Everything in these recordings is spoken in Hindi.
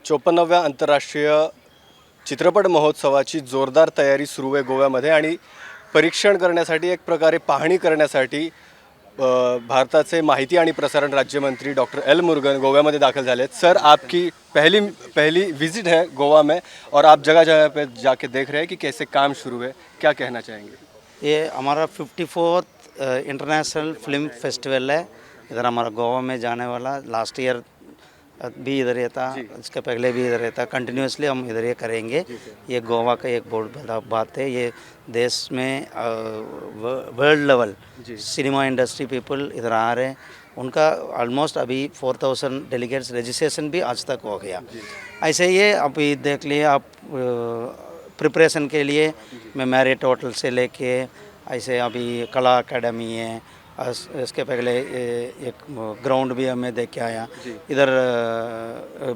54व्या आंतरराष्ट्रीय चित्रपट महोत्सवाची जोरदार तयारी सुरू आहे गोव्यामध्ये आणि परीक्षण करण्यासाठी एक प्रकारे पाहणी करण्यासाठी भारताचे माहिती आणि प्रसारण राज्यमंत्री डॉक्टर एल मुरुगन गोव्यामध्ये दाखल झाले आहेत। सर, आपकी पहली विजिट है गोवा में और आप जगह जगह पे जाके देख रहे हैं कि कैसे काम शुरू है, क्या कहना चाहेंगे? ये हमारा 54th इंटरनेशनल फिल्म फेस्टिवल है। इधर हमारा गोवा में जाने वाला, लास्ट ईयर भी इधर ही था, इसके पहले भी इधर ही था। कंटिन्यूसली हम इधर ये करेंगे। ये गोवा का एक बहुत बड़ा बात है। ये देश में world level cinema industry people इधर आ रहे हैं। उनका ऑलमोस्ट अभी 4000 डेलीगेट्स रजिस्ट्रेशन भी आज तक हो गया। ऐसे ये अभी देख लिए आप, प्रिपरेशन के लिए मैं मैरिट होटल से लेके ऐसे अभी कला अकेडमी है, इसके पहले एक ग्राउंड भी हमें देख के आया। इधर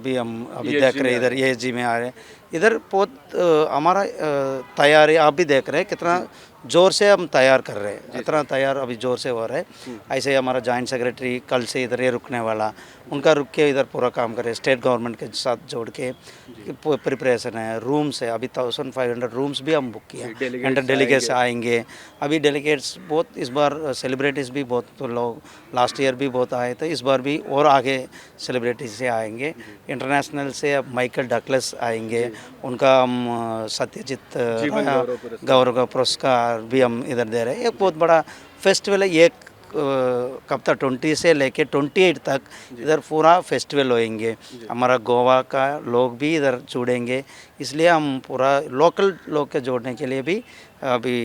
भी हम अभी देख रहे हैं, इधर ESG में आ रहे हैं। इधर बहुत हमारा तैयारी आप भी देख रहे हैं, कितना ज़ोर से हम तैयार कर रहे हैं। इतना तैयार अभी ज़ोर से हो रहा है। ऐसे ही हमारा जॉइंट सेक्रेटरी कल से इधर ये रुकने वाला, उनका रुक के इधर पूरा काम करे, स्टेट गवर्नमेंट के साथ जोड़ के प्रिपरेशन है। रूम्स है, अभी 1500 रूम्स भी हम बुक किए। डेलीगेट्स आएंगे। अभी डेलीगेट्स बहुत इस बार सेलिब्रिटीज़ भी बहुत, तो लोग लास्ट ईयर भी बहुत आए थे, इस बार भी और आगे सेलिब्रिटीज से आएंगे। इंटरनेशनल से अब माइकल डगलस आएंगे, उनका हम सत्यजीत गौरव पुरस्कार भी हम इधर दे रहे हैं। एक बहुत बड़ा फेस्टिवल है। एक कब तक 20 से लेके 28 तक इधर पूरा फेस्टिवल होएंगे। हमारा गोवा का लोग भी इधर जुड़ेंगे, इसलिए हम पूरा लोकल लोग के जोड़ने के लिए भी अभी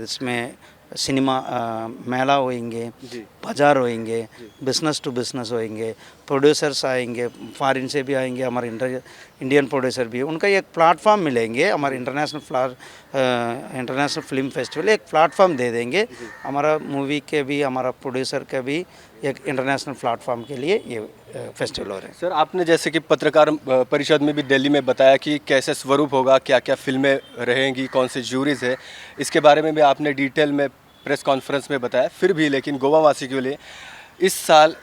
इसमें सिनेमा मेला होएंगे, बाज़ार होएंगे, बिज़नेस टू बिज़नेस होएंगे, प्रोड्यूसर्स आएंगे, फॉरेन से भी आएंगे, हमारे इंडियन प्रोड्यूसर भी, उनका एक प्लेटफॉर्म मिलेंगे। हमारे इंटरनेशनल फिल्म फेस्टिवल एक प्लेटफॉर्म दे देंगे। हमारा मूवी के भी, हमारा प्रोड्यूसर के भी एक इंटरनेशनल प्लेटफॉर्म के लिए ये फेस्टिवल हो रहे हैं। सर, आपने जैसे कि पत्रकार परिषद में भी दिल्ली में बताया कि कैसे स्वरूप होगा, क्या क्या फिल्में रहेंगी, कौन से जूरीज है, इसके बारे में भी आपने डिटेल में प्रेस कॉन्फ्रेंस में बताया। फिर भी लेकिन गोवा वासी के लिए इस साल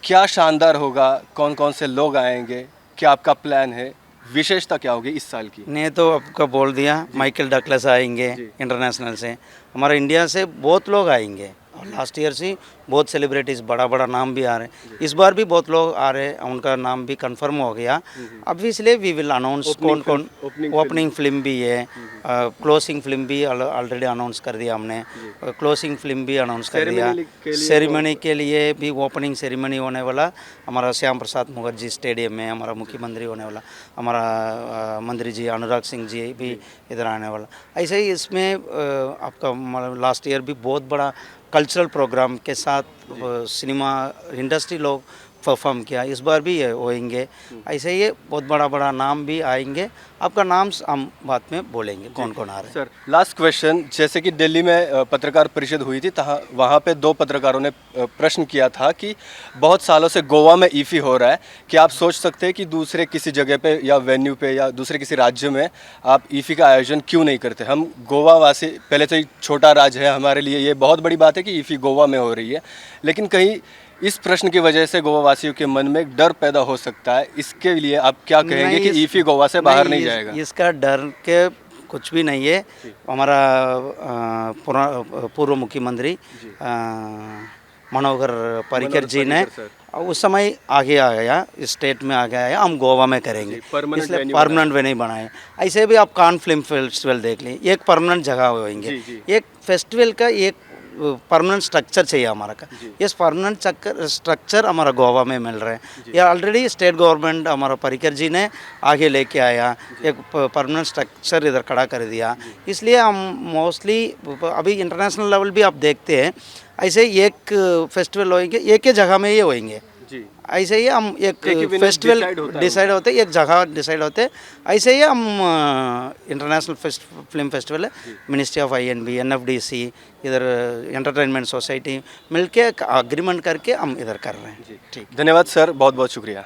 क्या शानदार होगा, कौन कौन से लोग आएंगे, क्या आपका प्लान है, विशेषता क्या होगी इस साल की? ने तो आपका बोल दिया, माइकल डगलस आएंगे इंटरनेशनल से, हमारा इंडिया से बहुत लोग आएंगे। और लास्ट ईयर से बहुत सेलिब्रिटीज़, बड़ा बड़ा नाम भी आ रहे हैं। इस बार भी बहुत लोग आ रहे हैं, उनका नाम भी कंफर्म हो गया। अब इसलिए वी विल अनाउंस कौन कौन। ओपनिंग फिल्म भी है, क्लोजिंग फिल्म भी ऑलरेडी अनाउंस कर दिया हमने। क्लोजिंग फिल्म भी अनाउंस कर दिया। सेरेमनी के लिए भी ओपनिंग सेरेमनी होने वाला हमारा श्याम प्रसाद मुखर्जी स्टेडियम में, हमारा मुख्यमंत्री होने वाला, हमारा मंत्री जी अनुराग सिंह जी भी इधर आने वाला। ऐसे ही इसमें आपका लास्ट ईयर भी बहुत बड़ा कल्चरल प्रोग्राम के साथ सिनेमा इंडस्ट्री लोग परफॉर्म किया, इस बार भी ये होएंगे। ऐसे ये बहुत बड़ा बड़ा नाम भी आएंगे। आपका नाम हम बाद में बोलेंगे कौन कौन आ रहे हैं। सर, लास्ट क्वेश्चन, जैसे कि दिल्ली में पत्रकार परिषद हुई थी, वहाँ पे 2 पत्रकारों ने प्रश्न किया था कि बहुत सालों से गोवा में ईफी हो रहा है, कि आप सोच सकते हैं कि दूसरे किसी जगह पे या वेन्यू पे या दूसरे किसी राज्य में आप ईफी का आयोजन क्यों नहीं करते? हम गोवा वासी, पहले तो छोटा राज्य है, हमारे लिए ये बहुत बड़ी बात है कि ईफी गोवा में हो रही है, लेकिन कहीं इस प्रश्न की वजह से गोवा वासियों के मन में एक डर पैदा हो सकता है। इसके लिए आप क्या कहेंगे कि ईफी गोवा से बाहर नहीं जाएगा? इसका डर के कुछ भी नहीं है। हमारा पूर्व मुख्यमंत्री मनोहर पर्रिकर जी ने उस समय आगे आ गया, स्टेट में आ गया है, हम गोवा में करेंगे, इसलिए परमानेंट वे नहीं बनाए। ऐसे भी आप कान फिल्म फेस्टिवल देख लें, एक परमानेंट जगह होंगे। एक फेस्टिवल का एक परमानेंट स्ट्रक्चर चाहिए हमारा का। इस परमानेंट स्ट्रक्चर हमारा गोवा में मिल रहा है। ये ऑलरेडी स्टेट गवर्नमेंट हमारा पर्रिकर जी ने आगे लेके आया, एक परमानेंट स्ट्रक्चर इधर खड़ा कर दिया। इसलिए हम मोस्टली अभी इंटरनेशनल लेवल भी आप देखते हैं, ऐसे एक फेस्टिवल होएंगे, एक ही जगह में ये होएंगे। ऐसे ही हम एक फेस्टिवल डिसाइड होते, एक जगह डिसाइड होते। ऐसे ही हम इंटरनेशनल फिल्म फेस्टिवल है, मिनिस्ट्री ऑफ INB, NFDC, इधर एंटरटेनमेंट सोसाइटी मिलके अग्रीमेंट करके हम इधर कर रहे हैं। ठीक, धन्यवाद सर, बहुत बहुत शुक्रिया।